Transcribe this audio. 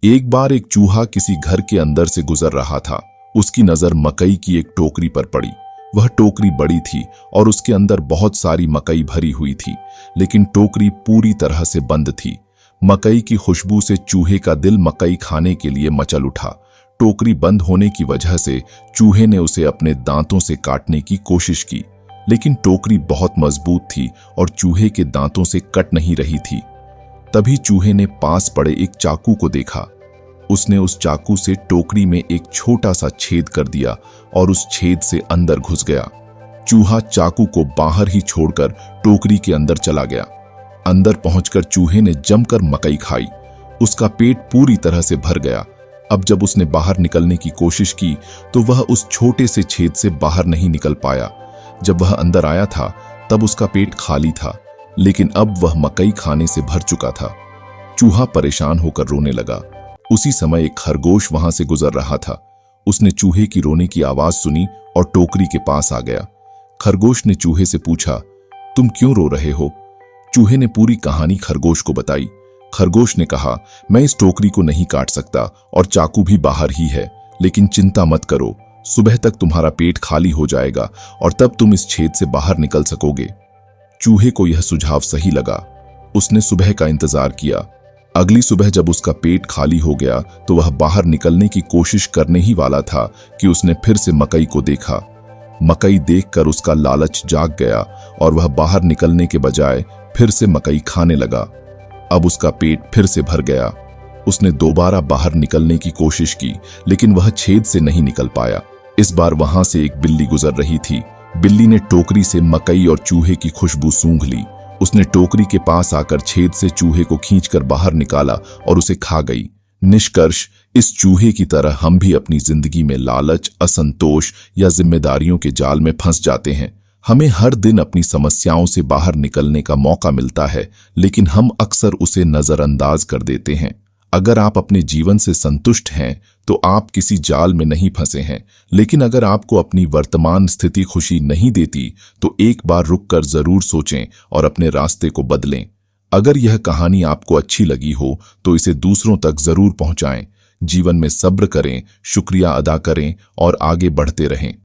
एक बार एक चूहा किसी घर के अंदर से गुजर रहा था। उसकी नजर मकई की एक टोकरी पर पड़ी। वह टोकरी बड़ी थी और उसके अंदर बहुत सारी मकई भरी हुई थी, लेकिन टोकरी पूरी तरह से बंद थी। मकई की खुशबू से चूहे का दिल मकई खाने के लिए मचल उठा। टोकरी बंद होने की वजह से चूहे ने उसे अपने दांतों से काटने की कोशिश की, लेकिन टोकरी बहुत मजबूत थी और चूहे के दांतों से कट नहीं रही थी। तभी चूहे ने पास पड़े एक चाकू को देखा। उसने उस चाकू से टोकरी में एक छोटा सा छेद कर दिया और उस छेद से अंदर घुस गया। चूहा चाकू को बाहर ही छोड़कर टोकरी के अंदर चला गया। अंदर पहुंचकर चूहे ने जमकर मकई खाई। उसका पेट पूरी तरह से भर गया। अब जब उसने बाहर निकलने की कोशिश की तो वह उस छोटे से छेद से बाहर नहीं निकल पाया। जब वह अंदर आया था तब उसका पेट खाली था, लेकिन अब वह मकई खाने से भर चुका था। चूहा परेशान होकर रोने लगा। उसी समय एक खरगोश वहां से गुजर रहा था। उसने चूहे की रोने की आवाज सुनी और टोकरी के पास आ गया। खरगोश ने चूहे से पूछा, तुम क्यों रो रहे हो? चूहे ने पूरी कहानी खरगोश को बताई। खरगोश ने कहा, मैं इस टोकरी को नहीं काट सकता और चाकू भी बाहर ही है, लेकिन चिंता मत करो, सुबह तक तुम्हारा पेट खाली हो जाएगा और तब तुम इस छेद से बाहर निकल सकोगे। चूहे को यह सुझाव सही लगा। उसने सुबह का इंतजार किया। अगली सुबह जब उसका पेट खाली हो गया तो वह बाहर निकलने की कोशिश करने ही वाला था कि उसने फिर से मकई को देखा। मकई देखकर उसका लालच जाग गया और वह बाहर निकलने के बजाय फिर से मकई खाने लगा। अब उसका पेट फिर से भर गया। उसने दोबारा बाहर निकलने की कोशिश की, लेकिन वह छेद से नहीं निकल पाया। इस बार वहां से एक बिल्ली गुजर रही थी। बिल्ली ने टोकरी से मकई और चूहे की खुशबू सूंघ ली। उसने टोकरी के पास आकर छेद से चूहे को खींचकर बाहर निकाला और उसे खा गई। निष्कर्ष, इस चूहे की तरह हम भी अपनी जिंदगी में लालच, असंतोष या जिम्मेदारियों के जाल में फंस जाते हैं। हमें हर दिन अपनी समस्याओं से बाहर निकलने का मौका मिलता है, लेकिन हम अक्सर उसे नजरअंदाज कर देते हैं। अगर आप अपने जीवन से संतुष्ट हैं तो आप किसी जाल में नहीं फंसे हैं, लेकिन अगर आपको अपनी वर्तमान स्थिति खुशी नहीं देती तो एक बार रुककर जरूर सोचें और अपने रास्ते को बदलें। अगर यह कहानी आपको अच्छी लगी हो तो इसे दूसरों तक जरूर पहुंचाएं। जीवन में सब्र करें, शुक्रिया अदा करें और आगे बढ़ते रहें।